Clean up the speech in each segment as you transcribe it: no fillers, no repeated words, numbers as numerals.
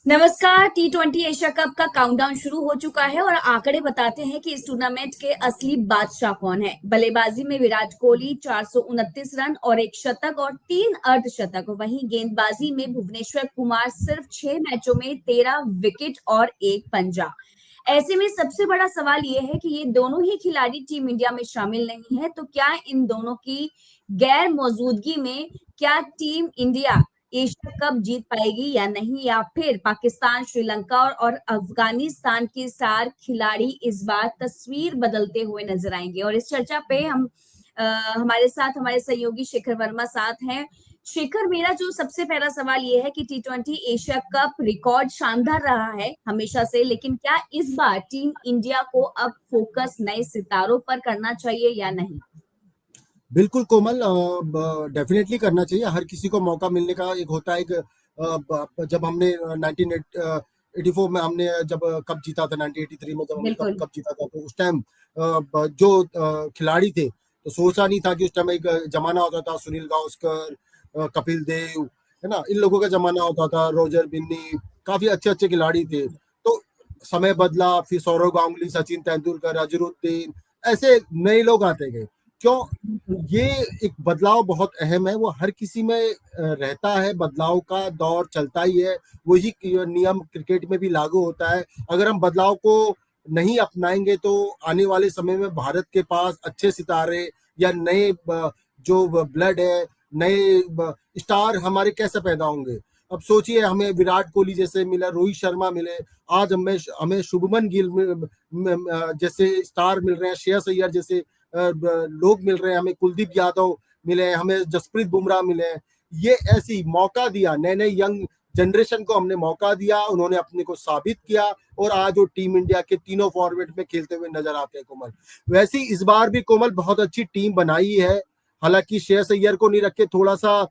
नमस्कार। T20 Asia cup का countdown शुरू हो चुका है और आंकड़े बताते हैं कि इस टूर्नामेंट के असली बादशाह कौन है। बल्लेबाजी में विराट कोहली 429 रन और एक शतक और 3 अर्धशतक। वहीं गेंदबाजी में भुवनेश्वर कुमार सिर्फ 6 मैचों में 13 विकेट और एक पंजा। ऐसे में सबसे बड़ा सवाल यह है कि ये दोनों ही खिलाड़ी टीम इंडिया में शामिल नहीं है, तो क्या इन दोनों की गैर मौजूदगी में क्या टीम इंडिया एशिया कप जीत पाएगी या नहीं, या फिर पाकिस्तान, श्रीलंका और अफगानिस्तान के स्टार खिलाड़ी इस बार तस्वीर बदलते हुए नजर आएंगे। और इस चर्चा पे हमारे साथ हमारे सहयोगी शेखर वर्मा साथ हैं। शेखर, मेरा जो सबसे पहला सवाल ये है कि T20 एशिया कप रिकॉर्ड शानदार रहा है हमेशा से, लेकिन क्या इस बार टीम इंडिया को अब फोकस नए सितारों पर करना चाहिए या नहीं? बिल्कुल कोमल, डेफिनेटली करना चाहिए। हर किसी को मौका मिलने का एक होता है। जब हमने 1984 में हमने जब कप जीता था, 1983 में जब हमने बिल्कुल। कप जीता था, तो उस टाइम जो खिलाड़ी थे तो सोचा नहीं था कि उस टाइम एक जमाना होता था सुनील गावस्कर, कपिल देव, है ना, इन लोगों का जमाना होता था, रोजर बिन्नी, काफी अच्छे अच्छे खिलाड़ी थे। तो समय बदला, फिर सौरव गांगुली, सचिन तेंदुलकर, अजरुद्दीन, ऐसे नए लोग आते गए। क्यों? ये एक बदलाव बहुत अहम है, वो हर किसी में रहता है, बदलाव का दौर चलता ही है। वही नियम क्रिकेट में भी लागू होता है। अगर हम बदलाव को नहीं अपनाएंगे तो आने वाले समय में भारत के पास अच्छे सितारे या नए जो ब्लड है, नए स्टार हमारे कैसे पैदा होंगे। अब सोचिए, हमें विराट कोहली जैसे मिला, रोहित शर्मा मिले, आज हमें हमें शुभमन गिल जैसे स्टार मिल रहे हैं, श्रेयस अय्यर जैसे लोग मिल रहे हैं, हमें कुलदीप यादव मिले, हमें जसप्रीत बुमराह मिले। ये ऐसी मौका दिया, नए नए यंग जनरेशन को हमने मौका दिया, उन्होंने अपने को साबित किया और आज वो टीम इंडिया के तीनों फॉर्मेट में खेलते हुए नजर आते हैं कोमल। वैसे ही इस बार भी कोमल बहुत अच्छी टीम बनाई है। हालांकि श्रेयस अय्यर को नहीं रखे, थोड़ा सा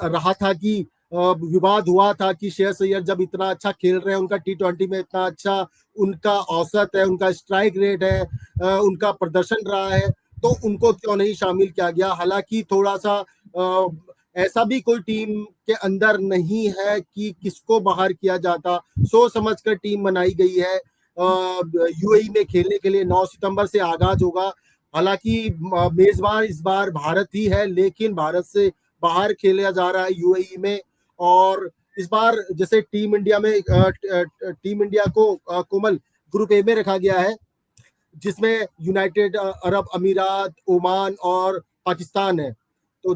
रहा था कि विवाद हुआ था कि श्रेयस अय्यर जब इतना अच्छा खेल रहे हैं, उनका T20 में इतना अच्छा उनका औसत है, उनका स्ट्राइक रेट है, उनका प्रदर्शन रहा है, तो उनको क्यों नहीं शामिल किया गया। हालांकि थोड़ा सा ऐसा भी कोई टीम के अंदर नहीं है कि किसको बाहर किया जाता, सोच समझ कर टीम बनाई गई है। यूएई में खेलने के लिए 9 सितंबर से आगाज होगा। हालांकि मेजबान इस बार भारत ही है, लेकिन भारत से बाहर खेला जा रहा है यूएई में। और इस बार जैसे टीम इंडिया को कोमल ग्रुप ए में रखा गया है, जिसमें यूनाइटेड अरब अमीरात, ओमान और पाकिस्तान है। तो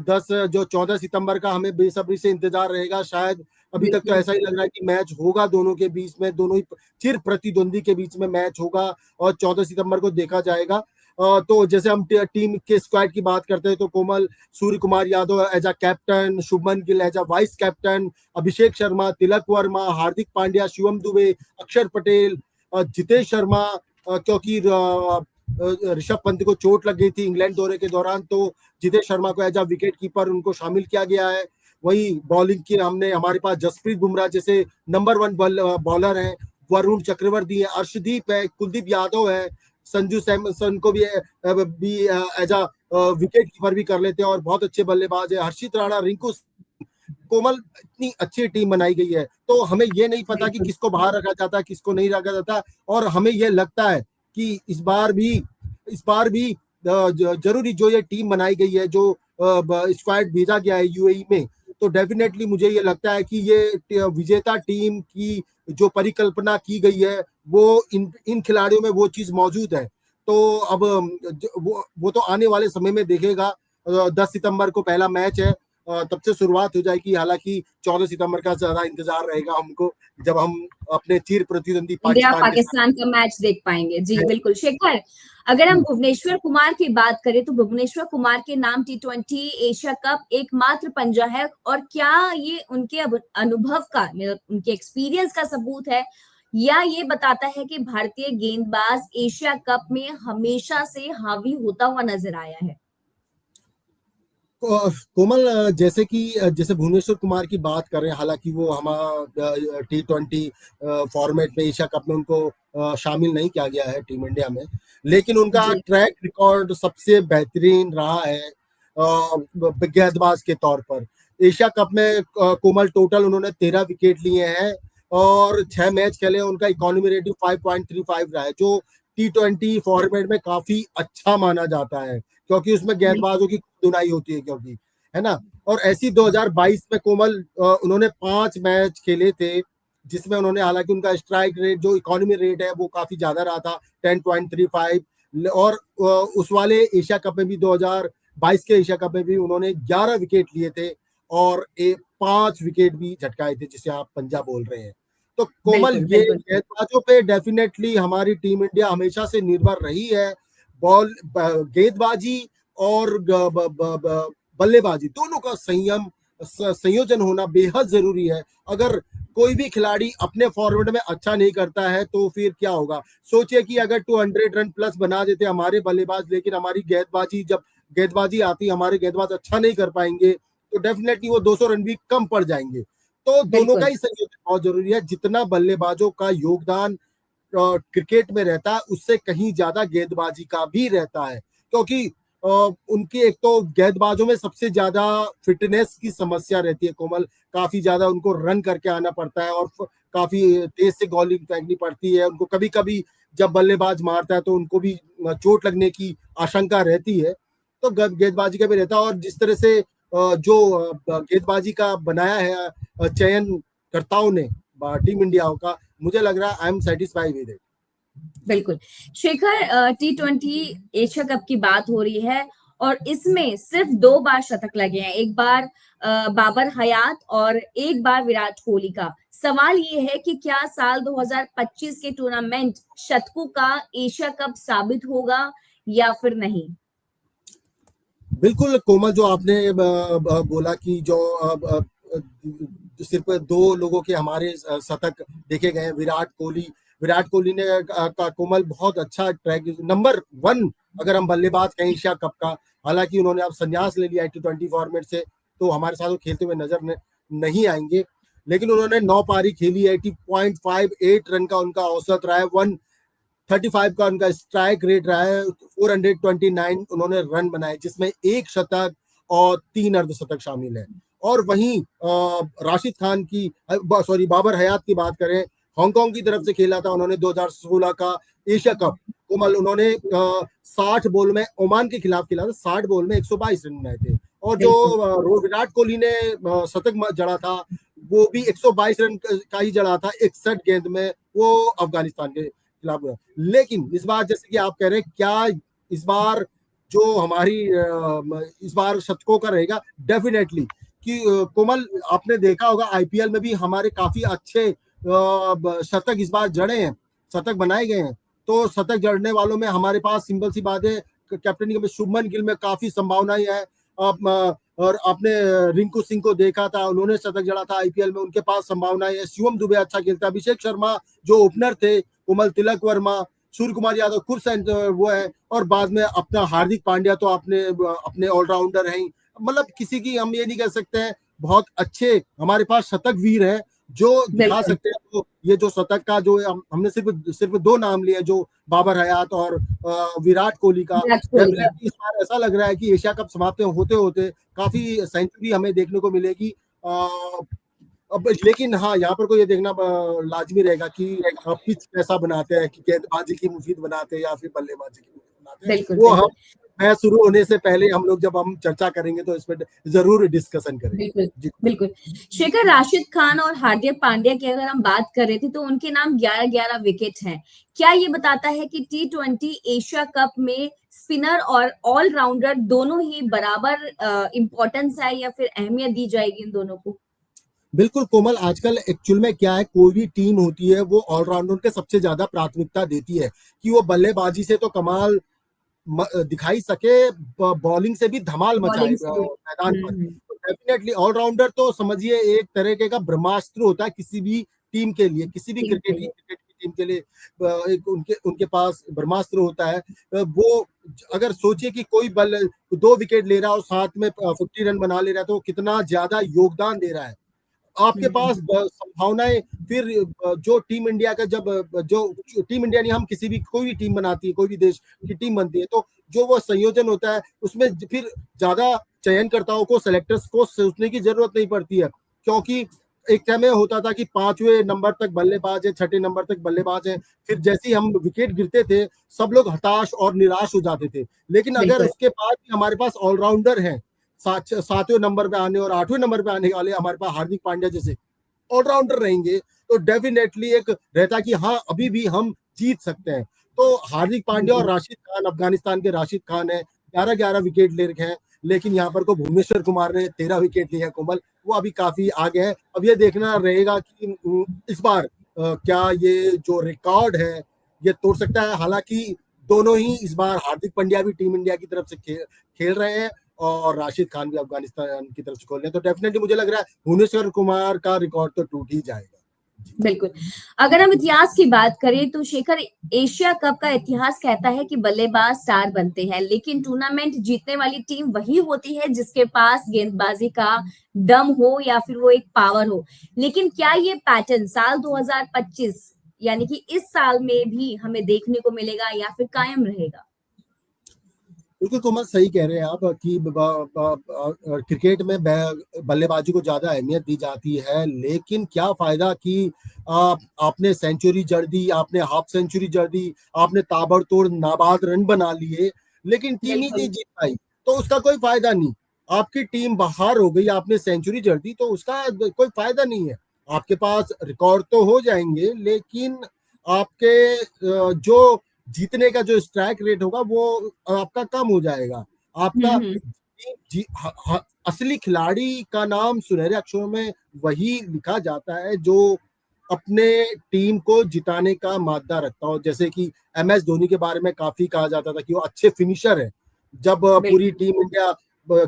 14 सितंबर का हमें बेसब्री से इंतजार रहेगा। शायद अभी तक तो बिल्कुल। ऐसा ही लग रहा है कि मैच होगा दोनों के बीच में, दोनों ही चिर प्रतिद्वंदी के बीच में मैच होगा और 14 सितंबर को देखा जाएगा। तो जैसे हम टीम के स्क्वाड की बात करते हैं तो Komal, Surya Kumar Yadav as a captain, Shubman Gill as a vice captain, Abhishek Sharma, Tilak Varma, Hardik Pandya, Shivam Dube, Akshar Patel, Jitesh Sharma, क्योंकि ऋषभ पंत को चोट लग गई थी इंग्लैंड दौरे के दौरान, तो जितेश शर्मा को एज अ विकेट कीपर उनको शामिल किया गया है। वही बॉलिंग की हमने, हमारे पास जसप्रीत बुमराह जैसे नंबर 1 बॉलर हैं, वरुण चक्रवर्ती है, अर्शदीप है, कुलदीप यादव है, संजू सैमसन को भी एज अ विकेट कीपर भी कर लेते हैं और बहुत अच्छे बल्लेबाज है, हर्षित राणा, रिंकू। कोमल, इतनी अच्छी टीम बनाई गई है, तो हमें ये नहीं पता कि बिल्कुल। किसको बाहर रखा जाता है, किसको नहीं रखा जाता। और हमें ये लगता है कि इस बार भी जरूरी जो ये टीम बनाई गई है, जो स्क्वाड भेजा गया है यूएई में, तो डेफिनेटली मुझे ये लगता है कि ये विजेता टीम की जो परिकल्पना की गई है, वो इन खिलाड़ियों में वो चीज मौजूद है। तो अब वो तो आने वाले समय में देखेगा। 10 सितंबर को पहला मैच है, तब से शुरुआत हो जाएगी। हालांकि 14 सितंबर का ज्यादा इंतजार रहेगा हमको, जब हम अपने चिर प्रतिद्वंदी इंडिया पाकिस्तान के साथ। पाकिस्तान का मैच देख पाएंगे। जी बिल्कुल। शेखर, अगर हम भुवनेश्वर कुमार की बात करें तो भुवनेश्वर कुमार के नाम T20 एशिया कप एकमात्र पंजा है, और क्या ये उनके अनुभव का, मतलब उनके एक्सपीरियंस का सबूत है, या ये बताता है कि भारतीय गेंदबाज एशिया कप में हमेशा से हावी होता हुआ नजर आया है? कोमल, जैसे भुवनेश्वर कुमार की बात करें, हालांकि वो हमारा T20 फॉर्मेट में एशिया कप में उनको शामिल नहीं किया गया है टीम इंडिया में, लेकिन उनका जी। ट्रैक रिकॉर्ड सबसे बेहतरीन रहा है गेंदबाज के तौर पर। एशिया कप में कोमल टोटल उन्होंने 13 विकेट लिए हैं और 6 मैच खेले। उनका इकोनॉमी रेटिंग 5.35 रहा है, जो T20 फॉर्मेट में काफी अच्छा माना जाता है, क्योंकि उसमें गेंदबाजों की धुनाई होती है, क्योंकि है ना। और ऐसी 2022 में कोमल उन्होंने 5 मैच खेले थे, जिसमें उन्होंने, हालांकि उनका स्ट्राइक रेट जो इकोनॉमी रेट है वो काफी ज्यादा रहा था 10.35, और उस वाले एशिया कप में भी 2022 के एशिया कप में भी उन्होंने 11 विकेट लिए थे और 5 विकेट भी झटकाए थे, जिसे आप पंजाब बोल रहे हैं। तो कोमल, बिल्कुल ये बिल्कुल गेंदबाजों पे डेफिनेटली हमारी टीम इंडिया हमेशा से निर्भर रही है। बॉल गेंदबाजी और बल्लेबाजी दोनों का संयोजन होना बेहद जरूरी है। अगर कोई भी खिलाड़ी अपने फॉरवर्ड में अच्छा नहीं करता है तो फिर क्या होगा। सोचिए कि अगर 200 रन प्लस बना देते हमारे बल्लेबाज, लेकिन हमारी गेंदबाजी, जब गेंदबाजी आती, हमारे गेंदबाज अच्छा नहीं कर पाएंगे तो डेफिनेटली वो 200 रन भी कम पड़ जाएंगे। तो दोनों का बिल्कुल ही संयोजन बहुत जरूरी है। जितना बल्लेबाजों का योगदान क्रिकेट में रहता है, उससे कहीं ज्यादा गेंदबाजी का भी रहता है, क्योंकि उनकी एक तो गेंदबाजों में सबसे ज्यादा फिटनेस की समस्या रहती है कोमल। काफी ज्यादा उनको रन करके आना पड़ता है और काफी तेज से बॉलिंग फेंकनी पड़ती है उनको। कभी कभी जब बल्लेबाज मारता है तो उनको भी चोट लगने की आशंका रहती है, तो गेंदबाजी का भी रहता है। और जिस तरह से जो गेंदबाजी का बनाया है चयन कर्ताओं ने टीम इंडिया का, मुझे लग रहा है I am satisfied with it. बिल्कुल। शेखर, T20 एशिया कप की बात हो रही है और इसमें सिर्फ 2 बार शतक लगे हैं, एक बार बाबर हयात और एक बार विराट कोहली का। सवाल ये है कि क्या साल 2025 के टूर्नामेंट शतकों का एशिया कप साबित होगा या फिर नहीं? बिल्कुल कोमल, जो आपने बोला कि जो सिर्फ 2 लोगों के हमारे शतक देखे गए हैं। विराट कोहली ने का कोमल बहुत अच्छा ट्रैक, नंबर 1 अगर हम बल्लेबाज कहें एशिया कप का। हालांकि उन्होंने अब संन्यास ले लिया T20 फॉर्मेट से, तो हमारे साथ वो खेलते हुए नजर नहीं आएंगे, लेकिन उन्होंने 9 पारी खेली है। 80.58 रन का उनका औसत रहा है, 135 का उनका स्ट्राइक रेट रहा है, 429 उन्होंने रन बनाए, जिसमें 1 शतक और 3 अर्धशतक शामिल है। और वहीं राशिद खान की, सॉरी, बाबर हयात की बात करें, हांगकांग की तरफ से खेला था उन्होंने 2016 का एशिया कप। कोमल, उन्होंने 60 बॉल में ओमान के खिलाफ खेला था, 60 बॉल में 122 रन बनाए थे। और जो बिल्कुल विराट कोहली ने शतक जड़ा था, वो भी 122 रन का ही जड़ा था 61 गेंद में, वो अफगानिस्तान के खिलाफ हुआ। लेकिन इस बार, जैसे कि आप कह रहे हैं, क्या इस बार जो हमारी इस बार शतकों का रहेगा, डेफिनेटली कि कोमल, आपने देखा होगा आईपीएल में भी हमारे काफी अच्छे शतक इस बार जड़े हैं, शतक बनाए गए हैं। तो शतक जड़ने वालों में हमारे पास सिंपल सी बात है, कैप्टन में शुभमन गिल में काफी संभावनाएं है। और आपने रिंकू सिंह को देखा था, उन्होंने शतक जड़ा था आईपीएल में, उनके पास संभावनाएं है। शिवम दुबे अच्छा खेलता है, अभिषेक शर्मा जो ओपनर थे, कोमल, तिलक वर्मा, सूर्य कुमार यादव खुद वो है, और बाद में अपना हार्दिक पांड्या तो अपने ऑलराउंडर हैं। मतलब किसी की हम ये नहीं कह सकते हैं, बहुत अच्छे हमारे पास शतक वीर हैं जो दिखा बिल्कुल सकते हैं। तो ये जो शतक का जो हमने सिर्फ 2 नाम लिए, जो बाबर हयात और विराट कोहली का, विराट कोहली का। डेफिनेटली इस बार ऐसा लग रहा है कि एशिया कप समाप्त होते होते काफी सेंचुरी हमें देखने को मिलेगी। अब लेकिन हाँ, यहाँ पर को ये देखना लाजमी रहेगा कि पिच कैसा बनाते हैं, कि गेंदबाजी की मुफीद बनाते हैं या फिर बल्लेबाजी की मुफीद बनाते हैं। बिल्कुल वो हम बिल्कुल मैच शुरू होने से पहले हम लोग जब हम चर्चा करेंगे तो इस पर जरूर डिस्कशन करेंगे बिल्कुल जी। बिल्कुल। शेखर, राशिद खान और हार्दिक पांड्या की अगर हम बात कर रहे थे तो उनके नाम 11-11 विकेट हैं। क्या ये बताता है कि T20 एशिया कप में स्पिनर और ऑलराउंडर दोनों ही बराबर इंपॉर्टेंस है या फिर अहमियत दी जाएगी इन दोनों को? बिल्कुल कोमल, आजकल एक्चुअल में क्या है, कोई भी टीम होती है वो ऑलराउंडर के सबसे ज्यादा प्राथमिकता देती है कि वो बल्लेबाजी से तो कमाल दिखाई सके, बॉलिंग से भी धमाल मचाए बॉलिंग से। मैदान पर। तो डेफिनेटली ऑलराउंडर तो समझिए एक तरीके का ब्रह्मास्त्र होता है किसी भी टीम के लिए, किसी भी ठीक है। क्रिकेट की टीम के लिए। एक उनके उनके पास ब्रह्मास्त्र होता है। वो अगर सोचिए कि कोई बल 2 विकेट ले रहा है और साथ में 50 रन बना ले रहा है, तो वो कितना ज्यादा योगदान दे रहा है। आपके पास संभावनाएं, फिर जो टीम इंडिया का, जब जो टीम इंडिया नहीं, हम किसी भी कोई भी टीम बनाती है, कोई भी देश की टीम बनती है, तो जो वो संयोजन होता है उसमें फिर ज्यादा चयनकर्ताओं को, सेलेक्टर्स को सोचने की जरूरत नहीं पड़ती है, क्योंकि एक समय होता था कि 5वें नंबर तक बल्लेबाज है, 6ठे नंबर तक बल्लेबाज है, फिर जैसे ही हम विकेट गिरते थे सब लोग हताश और निराश हो जाते थे। लेकिन अगर बिल्कुल। उसके बाद भी हमारे पास ऑलराउंडर हैं, 7वें नंबर पे आने और 8वें नंबर पे आने वाले हमारे पास हार्दिक पांड्या जैसे ऑलराउंडर रहेंगे, तो डेफिनेटली एक रहता कि हाँ अभी भी हम जीत सकते हैं। तो हार्दिक पांड्या और बिल्कुल। राशिद खान, अफगानिस्तान के राशिद खान है, 11-11 विकेट ले रखे हैं, लेकिन यहाँ पर को भुवनेश्वर कुमार ने 13 विकेट लिए हैं कोमल, वो अभी काफी आगे है। अब ये देखना रहेगा कि इस बार क्या ये जो रिकॉर्ड है ये तोड़ सकता है। हालांकि दोनों ही इस बार, हार्दिक पांड्या भी टीम इंडिया की तरफ से खेल रहे हैं और राशिद खान भी अफगानिस्तान की तरफ से खोल रहे हैं, तो डेफिनेटली मुझे लग रहा है भुवनेश्वर कुमार का रिकॉर्ड तो टूट ही जाएगा। बिल्कुल। अगर हम इतिहास की बात करें तो शेखर, एशिया कप का इतिहास कहता है कि बल्लेबाज स्टार बनते हैं, लेकिन टूर्नामेंट जीतने वाली टीम वही होती है जिसके पास गेंदबाजी का दम हो या फिर वो एक पावर हो। लेकिन क्या ये पैटर्न साल 2025 यानी कि इस साल में भी हमें देखने को मिलेगा या फिर कायम रहेगा? बिल्कुल कोमल, सही कह रहे हैं आप कि क्रिकेट में बल्लेबाजी को ज्यादा अहमियत दी जाती है, लेकिन क्या फायदा कि आपने सेंचुरी जड़ दी, आपने हाफ सेंचुरी जड़ दी, आपने ताबड़तोड़ नाबाद रन बना लिए, लेकिन टीम ही नहीं बिल्कुल। जीत पाई, तो उसका कोई फायदा नहीं। आपकी टीम बाहर हो गई, आपने सेंचुरी जड़ दी, तो उसका कोई फायदा नहीं है। आपके पास रिकॉर्ड तो हो जाएंगे, लेकिन आपके जो जीतने का जो स्ट्राइक रेट होगा वो आपका कम हो जाएगा। आपका हम्म। असली खिलाड़ी का नाम सुनहरे अक्षरों में वही लिखा जाता है जो अपने टीम को जिताने का मादा रखता हो। जैसे कि MS धोनी के बारे में काफी कहा जाता था कि वो अच्छे फिनिशर है। जब पूरी बिल्कुल। टीम इंडिया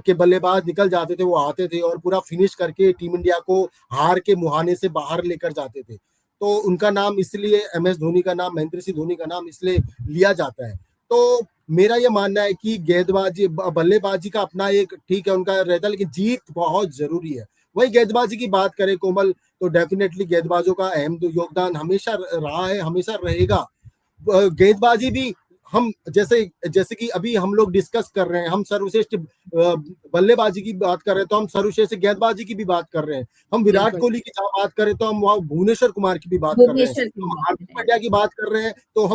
के बल्लेबाज निकल जाते थे, वो आते थे और पूरा फिनिश करके टीम इंडिया को हार के मुहाने से बाहर लेकर जाते थे। तो उनका नाम इसलिए, MS धोनी का नाम, महेंद्र सिंह धोनी का नाम इसलिए लिया जाता है। तो मेरा ये मानना है कि गेंदबाजी, बल्लेबाजी का अपना एक ठीक है उनका रहता है, लेकिन जीत बहुत जरूरी है। वही गेंदबाजी की बात करें कोमल, तो डेफिनेटली गेंदबाजों का अहम योगदान हमेशा रहा है, हमेशा रहेगा। गेंदबाजी भी हम जैसे जैसे कि अभी हम लोग डिस्कस कर रहे हैं, हम सर्वश्रेष्ठ बल्लेबाजी की बात कर रहे हैं, तो हम सर्वश्रेष्ठ गेंदबाजी की भी बात कर रहे हैं। हम विराट बिल्कुल। कोहली की जहाँ बात करें तो हम वहाँ भुवनेश्वर कुमार की भी बात कर रहे हैं। भुवनेश्वर की हम बात हार्दिक करें। पांड्या की बात कर रहे हैं तो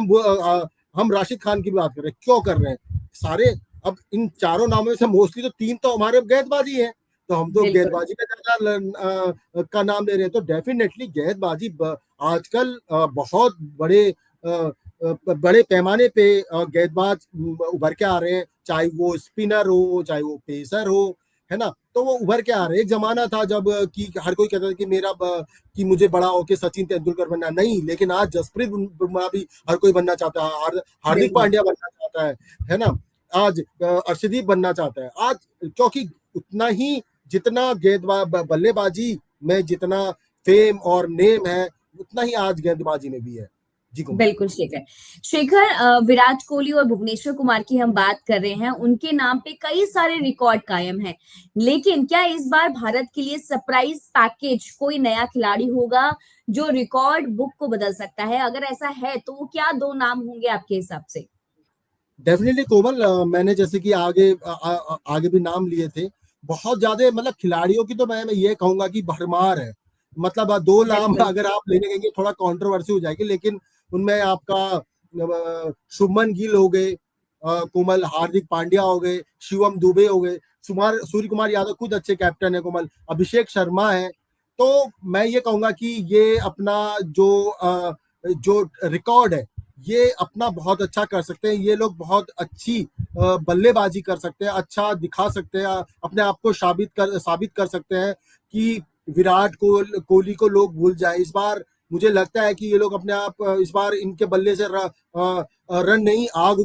हम राशिद खान की भी बात कर रहे हैं। क्यों कर रहे हैं सारे? अब इन चारों नामों से मोस्टली तो 3 तो हमारे गेंदबाजी है, तो हम तो बिल्कुल। गेंदबाजी में ज्यादा का नाम ले रहे हैं। तो डेफिनेटली गेंदबाजी आजकल बहुत बड़े पैमाने पे गेंदबाज उभर के आ रहे हैं, चाहे वो स्पिनर हो, चाहे वो पेसर हो, है ना। तो वो उभर के आ रहे हैं। एक जमाना था जब कि हर कोई कहता था कि कि मुझे बड़ा होके सचिन तेंदुलकर बनना नहीं, लेकिन आज जसप्रीत बुमराह भी हर कोई बनना चाहता है, हार्दिक बिल्कुल। पांड्या बनना चाहता है ना। आज अर्शदीप बनना चाहता है आज, क्योंकि उतना ही जितना बल्लेबाजी में जितना फेम और नेम है, उतना ही आज गेंदबाजी में भी है। जी कुमार। बिल्कुल शेखर। शेखर, विराट कोहली और भुवनेश्वर कुमार की हम बात कर रहे हैं, उनके नाम पे कई सारे रिकॉर्ड कायम हैं, लेकिन क्या इस बार भारत के लिए सरप्राइज पैकेज कोई नया खिलाड़ी होगा जो रिकॉर्ड बुक को बदल सकता है? अगर ऐसा है तो वो क्या दो नाम होंगे आपके हिसाब से? डेफिनेटली कोमल, मैंने जैसे कि आगे भी नाम लिए थे, बहुत ज्यादा मतलब खिलाड़ियों की तो मैं ये कहूंगा कि भरमार है। मतलब 2 नाम बिल्कुल। अगर आप लेने गएंगे थोड़ा कंट्रोवर्सी हो जाएगी, लेकिन उनमें आपका शुभमन गिल हो गए, कोमल, हार्दिक पांड्या हो गए, शिवम दुबे हो गए, सूर्य कुमार यादव खुद अच्छे कैप्टन है कोमल, अभिषेक शर्मा है। तो मैं ये कहूंगा कि ये अपना जो रिकॉर्ड है ये अपना बहुत अच्छा कर सकते हैं। ये लोग बहुत अच्छी बल्लेबाजी कर सकते हैं, अच्छा दिखा सकते हैं, अपने आप को साबित कर सकते हैं कि विराट कोहली को लोग भूल जाए। इस बार मुझे लगता है कि ये लोग अपने आप, इस बार इनके बल्ले से रन नहीं, आग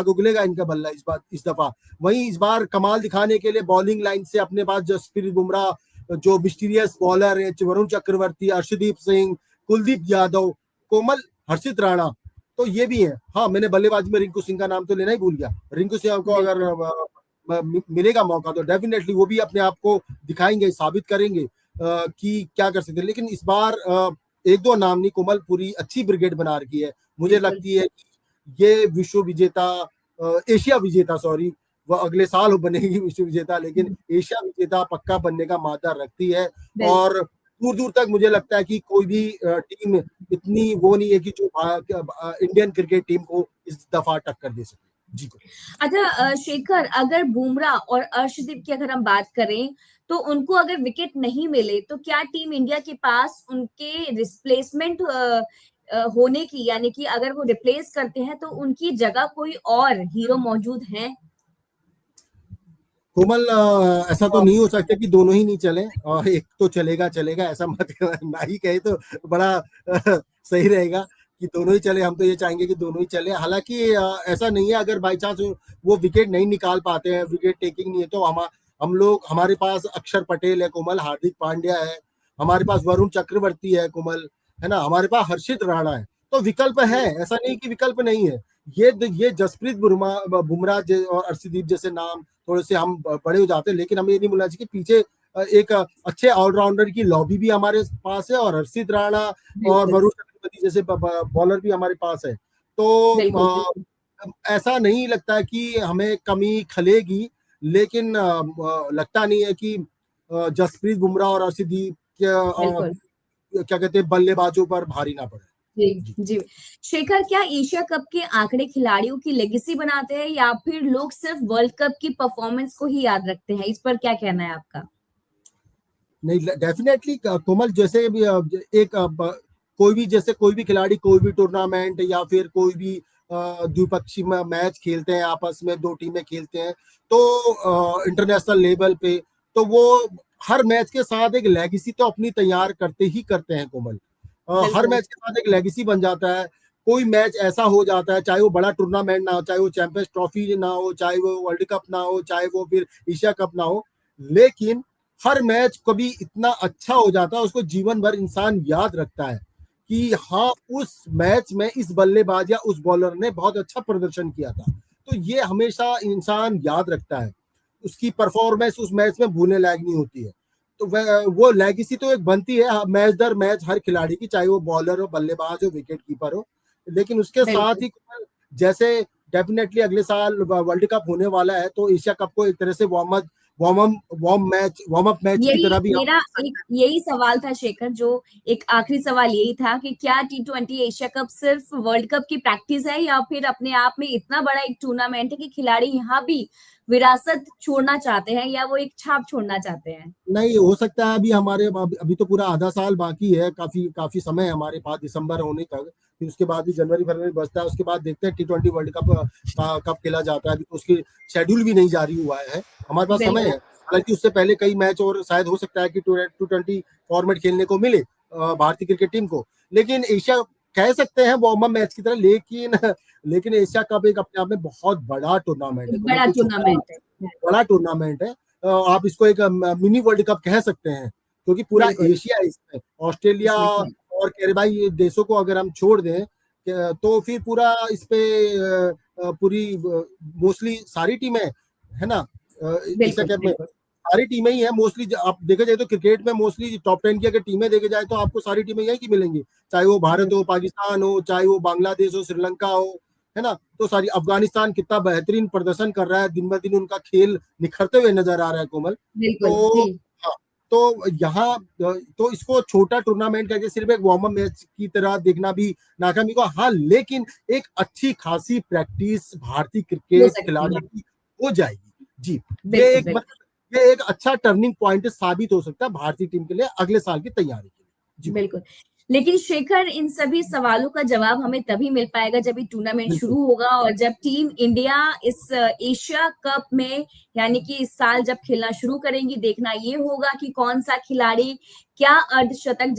उगलेगा इनका बल्ला इस दफा। वहीं इस बार कमाल दिखाने के लिए बॉलिंग लाइन से अपने पास जसप्रीत बुमराह, जो मिस्टीरियस बॉलर है, वरुण चक्रवर्ती, अर्शदीप सिंह, कुलदीप यादव, कोमल, हर्षित राणा, तो ये भी है। हाँ, मैंने बल्लेबाजी में रिंकू सिंह का नाम तो लेना ही भूल गया। रिंकू सिंह को अगर बिल्कुल। मिलेगा मौका तो डेफिनेटली वो भी अपने आप को दिखाएंगे, साबित करेंगे कि क्या कर सकते हैं। लेकिन इस बार 1-2 नाम नहीं कोमल, पूरी अच्छी ब्रिगेड बना रखी है। मुझे बिल्कुल। लगती है कि ये विश्व विजेता, एशिया विजेता सॉरी, वो अगले साल बनेगी विश्व विजेता, लेकिन एशिया विजेता पक्का बनने का मादा रखती है। और दूर दूर तक मुझे लगता है कि कोई भी टीम इतनी वो नहीं है कि जो इंडियन क्रिकेट टीम को इस दफा टक्कर दे सके। जी अच्छा शेखर, अगर बुमराह और अर्शदीप की अगर हम बात करें तो उनको अगर विकेट नहीं मिले तो क्या टीम इंडिया के पास उनके रिप्लेसमेंट होने की, यानी कि अगर वो रिप्लेस करते हैं तो उनकी जगह कोई और हीरो मौजूद है? कोमल, ऐसा तो नहीं हो सकता कि दोनों ही नहीं चले, और एक तो चलेगा चलेगा ऐसा मत ना ही कहे तो बड़ा सही रहेगा कि दोनों ही चले। हम तो ये चाहेंगे कि दोनों ही चले। हालांकि ऐसा नहीं है, अगर बाई चांस वो विकेट नहीं निकाल पाते हैं, विकेट टेकिंग नहीं है, तो हम लोग, हमारे पास अक्षर पटेल है कोमल, हार्दिक पांड्या है, हमारे पास वरुण चक्रवर्ती है कोमल, है ना, हमारे पास हर्षित राणा है। तो विकल्प है, ऐसा नहीं कि विकल्प नहीं है। ये जसप्रीत बुमराह और अर्शदीप जैसे नाम थोड़े से हम बड़े हो जाते हैं, लेकिन हमें ये नहीं भूलना चाहिए कि पीछे एक अच्छे ऑलराउंडर की लॉबी भी हमारे पास है, और हर्षित राणा और वरुण चक्रवर्ती जैसे बॉलर भी हमारे पास है। तो ऐसा नहीं लगता है कि हमें कमी खलेगी, लेकिन लगता नहीं है कि जसप्रीत बुमराह और अर्शदीप क्या कहते हैं बल्लेबाजों पर भारी ना पड़े। जी जी शेखर, क्या एशिया कप के आंकड़े खिलाड़ियों की लेगेसी बनाते हैं या फिर लोग सिर्फ वर्ल्ड कप की परफॉर्मेंस को ही याद रखते हैं? इस पर क्या कहना है आपका? नहीं, डेफिनेटली कोमल, जैसे भी कोई भी खिलाड़ी कोई भी टूर्नामेंट या फिर कोई भी द्विपक्षीय मैच खेलते हैं, आपस में दो टीमें खेलते हैं, तो इंटरनेशनल लेवल पे, तो वो हर मैच के साथ एक लेगेसी तो अपनी तैयार करते ही करते हैं कोमल। हर मैच के साथ एक लेगेसी बन जाता है। कोई मैच ऐसा हो जाता है, चाहे वो बड़ा टूर्नामेंट ना हो, चाहे वो चैंपियंस ट्रॉफी ना हो, चाहे वो वर्ल्ड कप ना हो, चाहे वो फिर एशिया कप ना हो, लेकिन हर मैच कभी इतना अच्छा हो जाता है, उसको जीवन भर इंसान याद रखता है कि हाँ, उस मैच में इस बल्लेबाज या उस बॉलर ने बहुत अच्छा प्रदर्शन किया था। तो ये हमेशा इंसान याद रखता है। उसकी परफॉर्मेंस उस मैच में भूलने लायक नहीं होती है। तो वो लेगेसी तो एक बनती है मैच दर मैच हर खिलाड़ी की, चाहे वो बॉलर हो, बल्लेबाज हो, विकेट कीपर हो। लेकिन उसके साथ ही जैसे डेफिनेटली अगले साल वर्ल्ड कप होने वाला है, तो एशिया कप को एक तरह से वार्म अप मैच की यही तरह भी मेरा एक यही सवाल था शेखर, जो एक आखिरी सवाल यही था कि क्या T20 एशिया कप सिर्फ वर्ल्ड कप की प्रैक्टिस है या फिर अपने आप में इतना बड़ा एक टूर्नामेंट है कि खिलाड़ी यहाँ भी विरासत छोड़ना चाहते हैं या वो एक छाप छोड़ना चाहते हैं? नहीं हो सकता है। अभी तो पूरा आधा साल बाकी है, काफी काफी समय है हमारे पास दिसंबर होने तक। फिर उसके बाद भी जनवरी फरवरी बचता है, उसके बाद देखते हैं T20 वर्ल्ड कप कब खेला जाता है। अभी तो उसकी शेड्यूल भी नहीं जारी हुआ है, हमारे पास समय है। हालांकि उससे पहले कई मैच और शायद हो सकता है कि T20 फॉर्मेट खेलने को मिले भारतीय क्रिकेट टीम को। लेकिन एशिया कह सकते हैं वार्म अप मैच की तरह, लेकिन एशिया कप एक अपने आप में बहुत बड़ा टूर्नामेंट है, बड़ा टूर्नामेंट है। बड़ा टूर्नामेंट है। आप इसको एक मिनी वर्ल्ड कप कह सकते हैं, क्योंकि पूरा एशिया इसमें, ऑस्ट्रेलिया और कैरेबियाई देशों को अगर हम छोड़ दें, तो फिर पूरा इस पे पूरी मोस्टली सारी टीमें, है ना, एशिया कप में सारी टीमें ही है मोस्टली। आप देखा जाए तो क्रिकेट में मोस्टली टॉप 10 की अगर टीमें देखे जाए तो आपको सारी टीमें यही की मिलेंगी, चाहे वो भारत हो, पाकिस्तान हो, चाहे वो बांग्लादेश हो, श्रीलंका हो, है ना। तो सारी, अफगानिस्तान कितना बेहतरीन प्रदर्शन कर रहा है, दिन ब दिन उनका खेल निखरते हुए नजर आ रहा है कोमल। तो हाँ, तो यहाँ तो इसको छोटा टूर्नामेंट करके सिर्फ एक वार्म अप मैच की तरह देखना भी नाकामी को। हाँ, लेकिन एक अच्छी खासी प्रैक्टिस भारतीय क्रिकेट खिलाड़ी की हो जाएगी। जी, ये एक अच्छा टर्निंग पॉइंट साबित हो सकता है भारतीय टीम के लिए अगले साल की तैयारी के लिए। जी बिल्कुल। लेकिन शेखर, इन सभी सवालों का जवाब हमें तभी मिल पाएगा जब ये टूर्नामेंट शुरू होगा और जब टीम इंडिया इस एशिया कप में, यानी कि इस साल जब खेलना शुरू करेंगी, देखना ये होगा कि कौन सा खिलाड़ी क्या अर्धशतक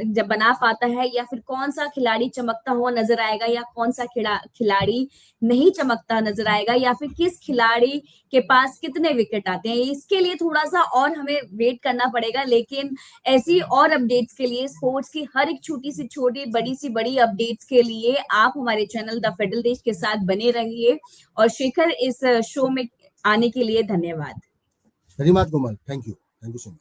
जब बना पाता है, या फिर कौन सा खिलाड़ी चमकता हुआ नजर आएगा, या कौन सा खिलाड़ी नहीं चमकता नजर आएगा, या फिर किस खिलाड़ी के पास कितने विकेट आते हैं। इसके लिए थोड़ा सा और हमें वेट करना पड़ेगा, लेकिन ऐसी और अपडेट्स के लिए, स्पोर्ट्स की हर एक छोटी सी छोटी, बड़ी सी बड़ी अपडेट्स के लिए आप हमारे चैनल द फेडरल देश के साथ बने रहिए। और शेखर, इस शो में आने के लिए धन्यवाद। धन्यवाद कोमल, थैंक यू सो मच।